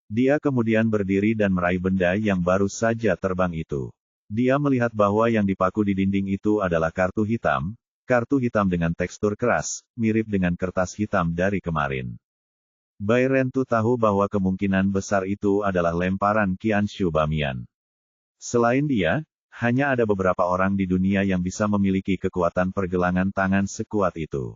Dia kemudian berdiri dan meraih benda yang baru saja terbang itu. Dia melihat bahwa yang dipaku di dinding itu adalah kartu hitam dengan tekstur keras, mirip dengan kertas hitam dari kemarin. Bairentu tahu bahwa kemungkinan besar itu adalah lemparan Qianshu Bamiyan. Selain dia, hanya ada beberapa orang di dunia yang bisa memiliki kekuatan pergelangan tangan sekuat itu.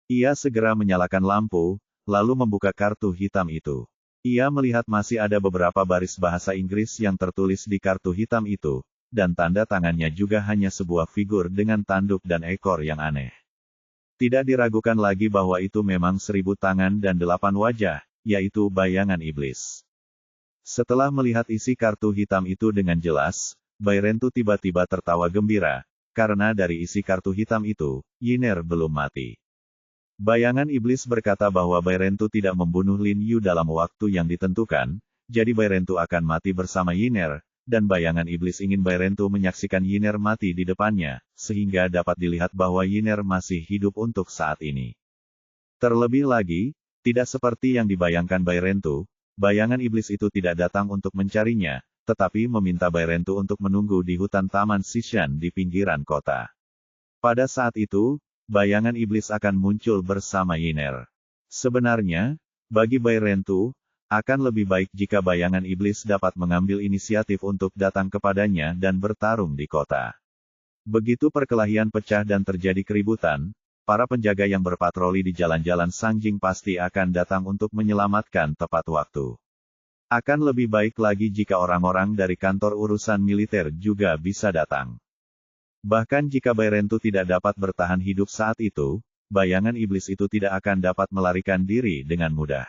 Ia segera menyalakan lampu, lalu membuka kartu hitam itu. Ia melihat masih ada beberapa baris bahasa Inggris yang tertulis di kartu hitam itu, dan tanda tangannya juga hanya sebuah figur dengan tanduk dan ekor yang aneh. Tidak diragukan lagi bahwa itu memang 1000 tangan dan 8 wajah, yaitu bayangan iblis. Setelah melihat isi kartu hitam itu dengan jelas, Bairentu tiba-tiba tertawa gembira, karena dari isi kartu hitam itu, Yiner belum mati. Bayangan iblis berkata bahwa Bairentu tidak membunuh Lin Yu dalam waktu yang ditentukan, jadi Bairentu akan mati bersama Yiner, dan bayangan iblis ingin Bairentu menyaksikan Yiner mati di depannya, sehingga dapat dilihat bahwa Yiner masih hidup untuk saat ini. Terlebih lagi, tidak seperti yang dibayangkan Bairentu, bayangan iblis itu tidak datang untuk mencarinya, tetapi meminta Bairentu untuk menunggu di hutan Taman Sishan di pinggiran kota. Pada saat itu, bayangan iblis akan muncul bersama Yiner. Sebenarnya, bagi Bairentu, akan lebih baik jika bayangan iblis dapat mengambil inisiatif untuk datang kepadanya dan bertarung di kota. Begitu perkelahian pecah dan terjadi keributan, para penjaga yang berpatroli di jalan-jalan Sangjing pasti akan datang untuk menyelamatkan tepat waktu. Akan lebih baik lagi jika orang-orang dari kantor urusan militer juga bisa datang. Bahkan jika Bairentu tidak dapat bertahan hidup saat itu, bayangan iblis itu tidak akan dapat melarikan diri dengan mudah.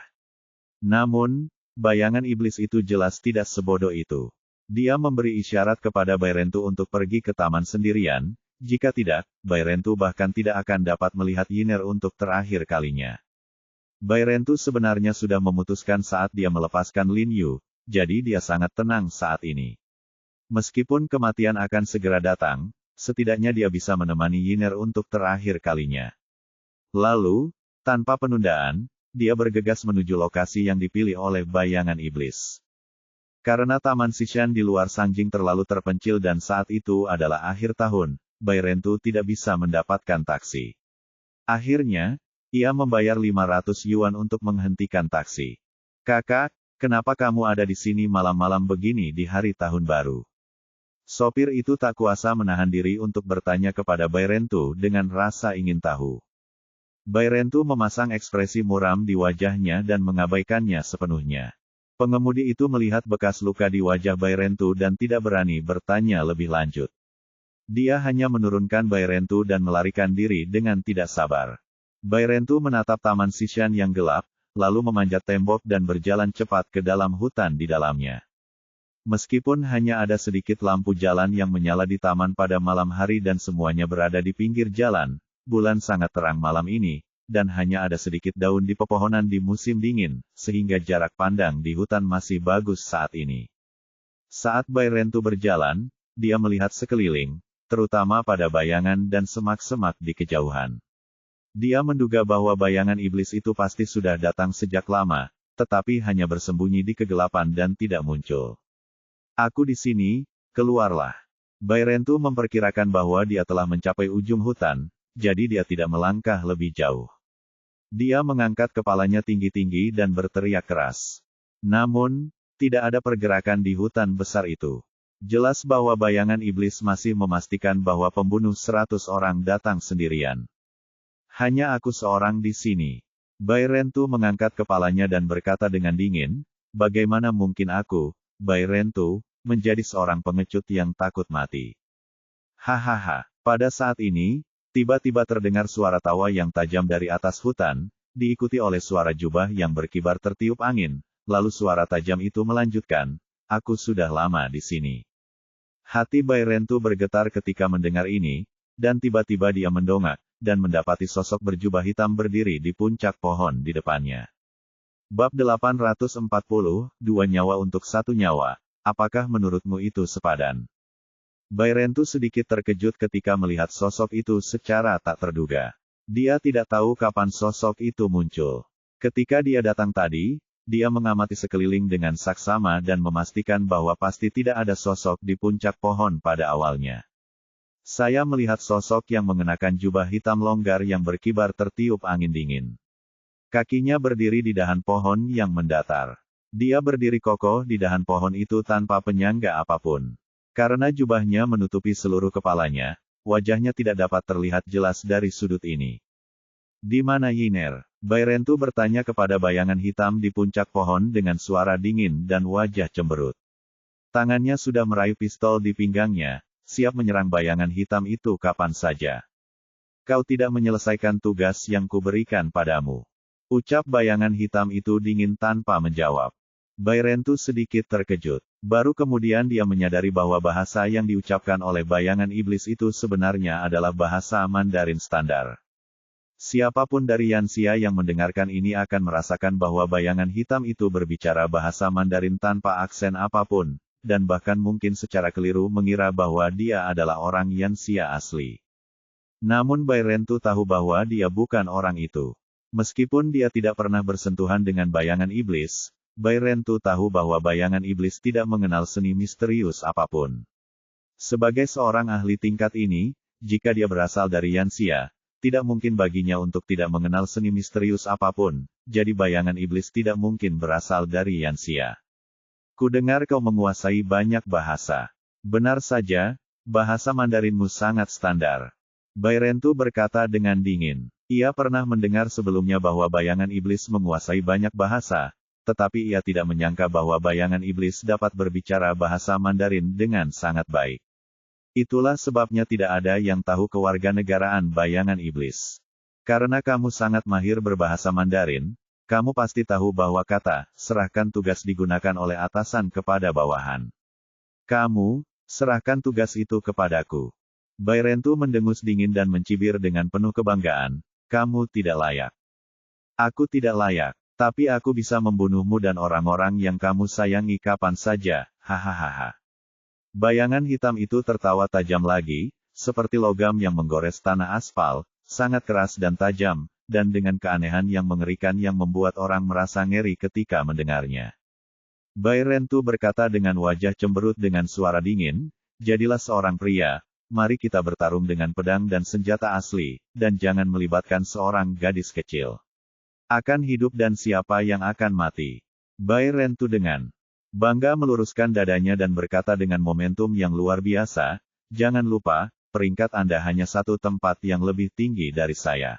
Namun, bayangan iblis itu jelas tidak sebodoh itu. Dia memberi isyarat kepada Bairentu untuk pergi ke taman sendirian, jika tidak, Bairentu bahkan tidak akan dapat melihat Yiner untuk terakhir kalinya. Bairentu sebenarnya sudah memutuskan saat dia melepaskan Lin Yu, jadi dia sangat tenang saat ini. Meskipun kematian akan segera datang, setidaknya dia bisa menemani Yiner untuk terakhir kalinya. Lalu, tanpa penundaan, dia bergegas menuju lokasi yang dipilih oleh bayangan iblis. Karena Taman Sishan di luar Sangjing terlalu terpencil dan saat itu adalah akhir tahun, Bairentu tidak bisa mendapatkan taksi. Akhirnya, ia membayar 500 yuan untuk menghentikan taksi. "Kakak, kenapa kamu ada di sini malam-malam begini di hari tahun baru?" Sopir itu tak kuasa menahan diri untuk bertanya kepada Bairentu dengan rasa ingin tahu. Bairentu memasang ekspresi muram di wajahnya dan mengabaikannya sepenuhnya. Pengemudi itu melihat bekas luka di wajah Bairentu dan tidak berani bertanya lebih lanjut. Dia hanya menurunkan Bairentu dan melarikan diri dengan tidak sabar. Bairentu menatap Taman Sishan yang gelap, lalu memanjat tembok dan berjalan cepat ke dalam hutan di dalamnya. Meskipun hanya ada sedikit lampu jalan yang menyala di taman pada malam hari dan semuanya berada di pinggir jalan, bulan sangat terang malam ini, dan hanya ada sedikit daun di pepohonan di musim dingin, sehingga jarak pandang di hutan masih bagus saat ini. Saat Bairentu berjalan, dia melihat sekeliling, terutama pada bayangan dan semak-semak di kejauhan. Dia menduga bahwa bayangan iblis itu pasti sudah datang sejak lama, tetapi hanya bersembunyi di kegelapan dan tidak muncul. "Aku di sini, keluarlah." Bairentu memperkirakan bahwa dia telah mencapai ujung hutan, jadi dia tidak melangkah lebih jauh. Dia mengangkat kepalanya tinggi-tinggi dan berteriak keras. Namun, Tidak ada pergerakan di hutan besar itu. Jelas bahwa bayangan iblis masih memastikan bahwa pembunuh 100 orang datang sendirian. Hanya aku seorang di sini. Bai Rentu mengangkat kepalanya dan berkata dengan dingin, bagaimana mungkin aku, Bai Rentu, menjadi seorang pengecut yang takut mati. Hahaha. Pada saat ini, tiba-tiba terdengar suara tawa yang tajam dari atas hutan, diikuti oleh suara jubah yang berkibar tertiup angin, lalu suara tajam itu melanjutkan, aku sudah lama di sini. Hati Bai Rentu bergetar ketika mendengar ini, dan tiba-tiba dia mendongak, dan mendapati sosok berjubah hitam berdiri di puncak pohon di depannya. Bab 840, 2 nyawa untuk 1 nyawa, apakah menurutmu itu sepadan? Bai Rentu sedikit terkejut ketika melihat sosok itu secara tak terduga. Dia tidak tahu kapan sosok itu muncul. Ketika dia datang tadi, dia mengamati sekeliling dengan saksama dan memastikan bahwa pasti tidak ada sosok di puncak pohon pada awalnya. Saya melihat sosok yang mengenakan jubah hitam longgar yang berkibar tertiup angin dingin. Kakinya berdiri di dahan pohon yang mendatar. Dia berdiri kokoh di dahan pohon itu tanpa penyangga apapun. Karena jubahnya menutupi seluruh kepalanya, wajahnya tidak dapat terlihat jelas dari sudut ini. Di mana Yiner? Bai Rentu bertanya kepada bayangan hitam di puncak pohon dengan suara dingin dan wajah cemberut. Tangannya sudah meraih pistol di pinggangnya, siap menyerang bayangan hitam itu kapan saja. Kau tidak menyelesaikan tugas yang kuberikan padamu. Ucap bayangan hitam itu dingin tanpa menjawab. Bai Rentu sedikit terkejut. Baru kemudian dia menyadari bahwa bahasa yang diucapkan oleh bayangan iblis itu sebenarnya adalah bahasa Mandarin standar. Siapapun dari Yanxia yang mendengarkan ini akan merasakan bahwa bayangan hitam itu berbicara bahasa Mandarin tanpa aksen apapun, dan bahkan mungkin secara keliru mengira bahwa dia adalah orang Yanxia asli. Namun Bai Rentu tahu bahwa dia bukan orang itu. Meskipun dia tidak pernah bersentuhan dengan bayangan iblis, Bai Rentu tahu bahwa bayangan iblis tidak mengenal seni misterius apapun. Sebagai seorang ahli tingkat ini, jika dia berasal dari Yanxia, tidak mungkin baginya untuk tidak mengenal seni misterius apapun, jadi bayangan iblis tidak mungkin berasal dari Yanxia. Kudengar kau menguasai banyak bahasa. Benar saja, bahasa Mandarinmu sangat standar. Bai Rentu berkata dengan dingin. Ia pernah mendengar sebelumnya bahwa bayangan iblis menguasai banyak bahasa, tetapi ia tidak menyangka bahwa bayangan iblis dapat berbicara bahasa Mandarin dengan sangat baik. Itulah sebabnya tidak ada yang tahu kewarganegaraan bayangan iblis. Karena kamu sangat mahir berbahasa Mandarin, kamu pasti tahu bahwa kata, serahkan tugas digunakan oleh atasan kepada bawahan. Kamu, serahkan tugas itu kepadaku. Bai Rentu mendengus dingin dan mencibir dengan penuh kebanggaan, kamu tidak layak. Aku tidak layak. Tapi aku bisa membunuhmu dan orang-orang yang kamu sayangi kapan saja, hahaha. Bayangan hitam itu tertawa tajam lagi, seperti logam yang menggores tanah aspal, sangat keras dan tajam, dan dengan keanehan yang mengerikan yang membuat orang merasa ngeri ketika mendengarnya. Bai Rentu berkata dengan wajah cemberut dengan suara dingin, jadilah seorang pria, mari kita bertarung dengan pedang dan senjata asli, dan jangan melibatkan seorang gadis kecil. Akan hidup dan siapa yang akan mati. Bai Rentu dengan bangga meluruskan dadanya dan berkata dengan momentum yang luar biasa, jangan lupa, peringkat Anda hanya satu tempat yang lebih tinggi dari saya.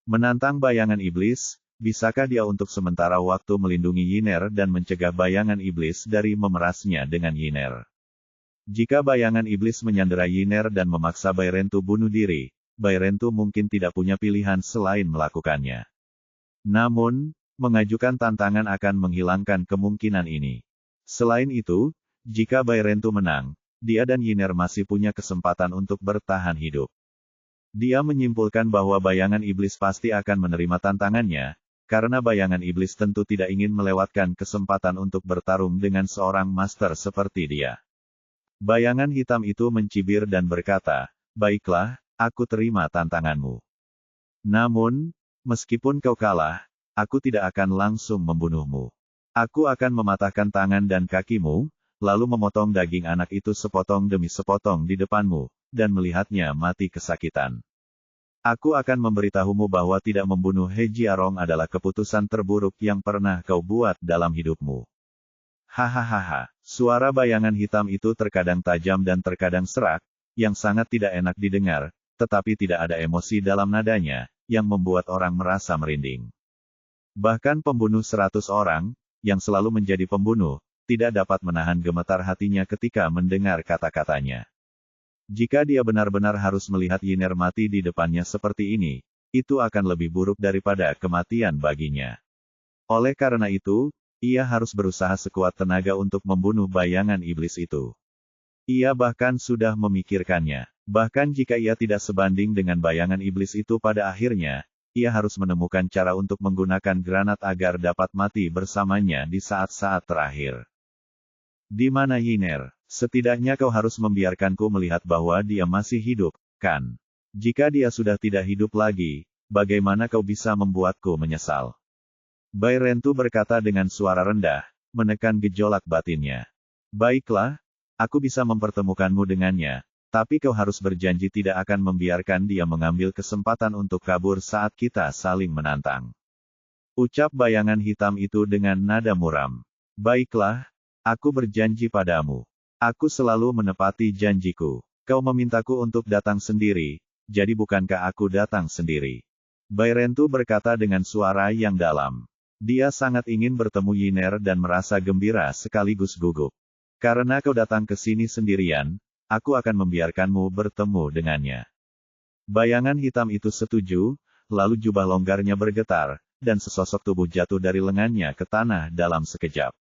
Menantang bayangan iblis, bisakah dia untuk sementara waktu melindungi Yiner dan mencegah bayangan iblis dari memerasnya dengan Yiner? Jika bayangan iblis menyandera Yiner dan memaksa Bai Rentu bunuh diri, Bai Rentu mungkin tidak punya pilihan selain melakukannya. Namun, mengajukan tantangan akan menghilangkan kemungkinan ini. Selain itu, jika Bai Rentu menang, dia dan Yiner masih punya kesempatan untuk bertahan hidup. Dia menyimpulkan bahwa bayangan iblis pasti akan menerima tantangannya, karena bayangan iblis tentu tidak ingin melewatkan kesempatan untuk bertarung dengan seorang master seperti dia. Bayangan hitam itu mencibir dan berkata, baiklah, aku terima tantanganmu. Namun, meskipun kau kalah, aku tidak akan langsung membunuhmu. Aku akan mematahkan tangan dan kakimu, lalu memotong daging anak itu sepotong demi sepotong di depanmu, dan melihatnya mati kesakitan. Aku akan memberitahumu bahwa tidak membunuh He Jiarong adalah keputusan terburuk yang pernah kau buat dalam hidupmu. Hahaha. Suara bayangan hitam itu terkadang tajam dan terkadang serak, yang sangat tidak enak didengar, tetapi tidak ada emosi dalam nadanya, yang membuat orang merasa merinding. Bahkan pembunuh 100 orang, yang selalu menjadi pembunuh, tidak dapat menahan gemetar hatinya ketika mendengar kata-katanya. Jika dia benar-benar harus melihat Yiner mati di depannya seperti ini, itu akan lebih buruk daripada kematian baginya. Oleh karena itu, ia harus berusaha sekuat tenaga untuk membunuh bayangan iblis itu. Ia bahkan sudah memikirkannya. Bahkan jika ia tidak sebanding dengan bayangan iblis itu pada akhirnya, ia harus menemukan cara untuk menggunakan granat agar dapat mati bersamanya di saat-saat terakhir. Di mana Yiner? Setidaknya kau harus membiarkanku melihat bahwa dia masih hidup, kan? Jika dia sudah tidak hidup lagi, bagaimana kau bisa membuatku menyesal? Bairentu berkata dengan suara rendah, menekan gejolak batinnya. Baiklah, aku bisa mempertemukanmu dengannya, tapi kau harus berjanji tidak akan membiarkan dia mengambil kesempatan untuk kabur saat kita saling menantang. Ucap bayangan hitam itu dengan nada muram. Baiklah, aku berjanji padamu. Aku selalu menepati janjiku. Kau memintaku untuk datang sendiri, jadi bukankah aku datang sendiri? Bairentu berkata dengan suara yang dalam. Dia sangat ingin bertemu Yiner dan merasa gembira sekaligus gugup. Karena kau datang ke sini sendirian, aku akan membiarkanmu bertemu dengannya. Bayangan hitam itu setuju, lalu jubah longgarnya bergetar, dan sesosok tubuh jatuh dari lengannya ke tanah dalam sekejap.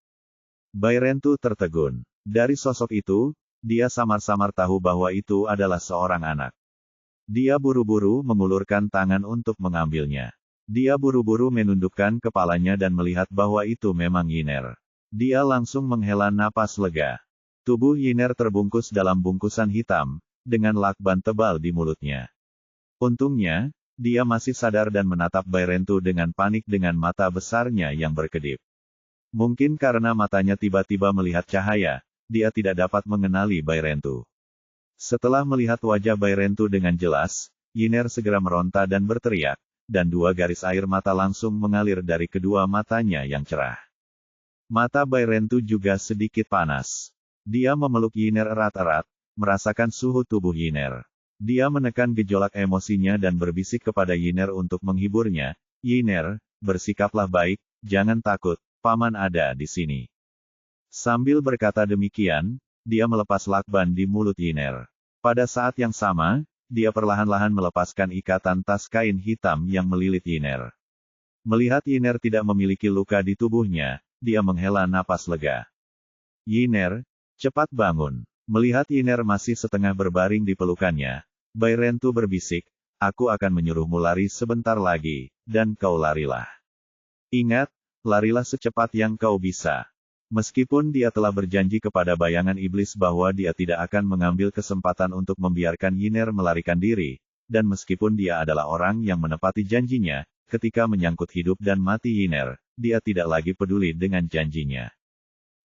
Bairentu tertegun. Dari sosok itu, dia samar-samar tahu bahwa itu adalah seorang anak. Dia buru-buru mengulurkan tangan untuk mengambilnya. Dia buru-buru menundukkan kepalanya dan melihat bahwa itu memang Yiner. Dia langsung menghela napas lega. Tubuh Yiner terbungkus dalam bungkusan hitam, dengan lakban tebal di mulutnya. Untungnya, dia masih sadar dan menatap Bairentu dengan panik dengan mata besarnya yang berkedip. Mungkin karena matanya tiba-tiba melihat cahaya, dia tidak dapat mengenali Bairentu. Setelah melihat wajah Bairentu dengan jelas, Yiner segera meronta dan berteriak, dan 2 garis air mata langsung mengalir dari kedua matanya yang cerah. Mata Bairentu juga sedikit panas. Dia memeluk Yiner erat-erat, merasakan suhu tubuh Yiner. Dia menekan gejolak emosinya dan berbisik kepada Yiner untuk menghiburnya, Yiner, bersikaplah baik, jangan takut, paman ada di sini. Sambil berkata demikian, dia melepas lakban di mulut Yiner. Pada saat yang sama, dia perlahan-lahan melepaskan ikatan tas kain hitam yang melilit Yiner. Melihat Yiner tidak memiliki luka di tubuhnya, dia menghela napas lega. Yiner, cepat bangun. Melihat Yiner masih setengah berbaring di pelukannya, Bairentu berbisik, aku akan menyuruhmu lari sebentar lagi, dan kau larilah. Ingat, larilah secepat yang kau bisa. Meskipun dia telah berjanji kepada bayangan iblis bahwa dia tidak akan mengambil kesempatan untuk membiarkan Yiner melarikan diri, dan meskipun dia adalah orang yang menepati janjinya, ketika menyangkut hidup dan mati Yiner, dia tidak lagi peduli dengan janjinya.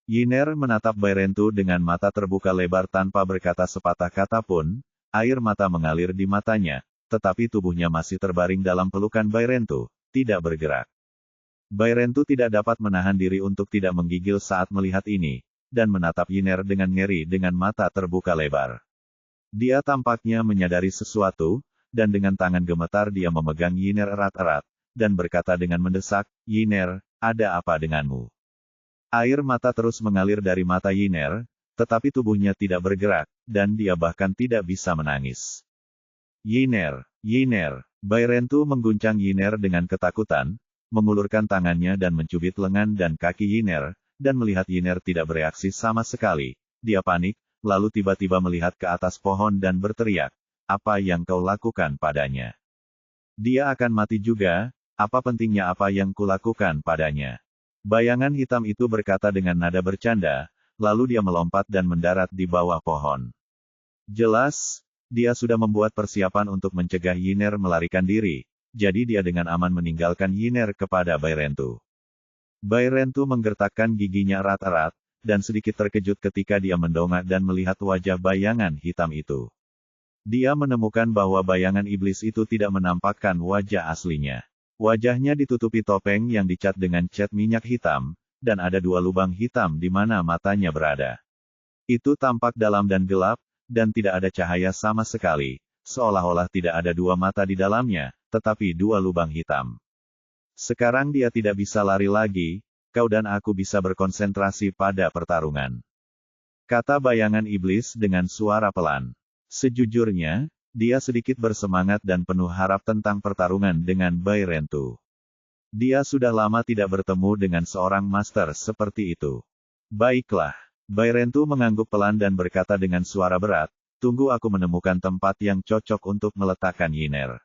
Yiner menatap Bairentu dengan mata terbuka lebar tanpa berkata sepatah kata pun, air mata mengalir di matanya, tetapi tubuhnya masih terbaring dalam pelukan Bairentu, tidak bergerak. Bairentu tidak dapat menahan diri untuk tidak menggigil saat melihat ini, dan menatap Yiner dengan ngeri dengan mata terbuka lebar. Dia tampaknya menyadari sesuatu, dan dengan tangan gemetar dia memegang Yiner erat-erat, dan berkata dengan mendesak, Yiner, ada apa denganmu? Air mata terus mengalir dari mata Yiner, tetapi tubuhnya tidak bergerak, dan dia bahkan tidak bisa menangis. Yiner, Yiner, Bairentu mengguncang Yiner dengan ketakutan, mengulurkan tangannya dan mencubit lengan dan kaki Yiner, dan melihat Yiner tidak bereaksi sama sekali. Dia panik, lalu tiba-tiba melihat ke atas pohon dan berteriak, apa yang kau lakukan padanya? Dia akan mati juga, apa pentingnya apa yang kulakukan padanya? Bayangan hitam itu berkata dengan nada bercanda, lalu dia melompat dan mendarat di bawah pohon. Jelas, dia sudah membuat persiapan untuk mencegah Yiner melarikan diri. Jadi dia dengan aman meninggalkan Yiner kepada Bairentu. Bairentu menggertakkan giginya erat-erat, dan sedikit terkejut ketika dia mendongak dan melihat wajah bayangan hitam itu. Dia menemukan bahwa bayangan iblis itu tidak menampakkan wajah aslinya. Wajahnya ditutupi topeng yang dicat dengan cat minyak hitam, dan ada dua lubang hitam di mana matanya berada. Itu tampak dalam dan gelap, dan tidak ada cahaya sama sekali, seolah-olah tidak ada dua mata di dalamnya, tetapi dua lubang hitam. Sekarang dia tidak bisa lari lagi, kau dan aku bisa berkonsentrasi pada pertarungan. Kata bayangan iblis dengan suara pelan. Sejujurnya, dia sedikit bersemangat dan penuh harap tentang pertarungan dengan Bairentu. Dia sudah lama tidak bertemu dengan seorang master seperti itu. Baiklah. Bairentu mengangguk pelan dan berkata dengan suara berat, tunggu aku menemukan tempat yang cocok untuk meletakkan Yiner.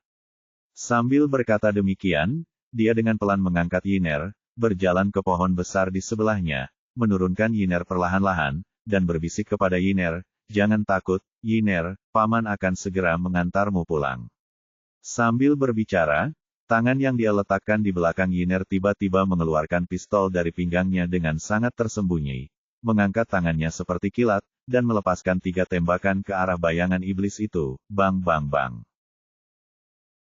Sambil berkata demikian, dia dengan pelan mengangkat Yiner, berjalan ke pohon besar di sebelahnya, menurunkan Yiner perlahan-lahan, dan berbisik kepada Yiner, jangan takut, Yiner, paman akan segera mengantarmu pulang. Sambil berbicara, tangan yang dia letakkan di belakang Yiner tiba-tiba mengeluarkan pistol dari pinggangnya dengan sangat tersembunyi, mengangkat tangannya seperti kilat, dan melepaskan 3 tembakan ke arah bayangan iblis itu, bang bang bang.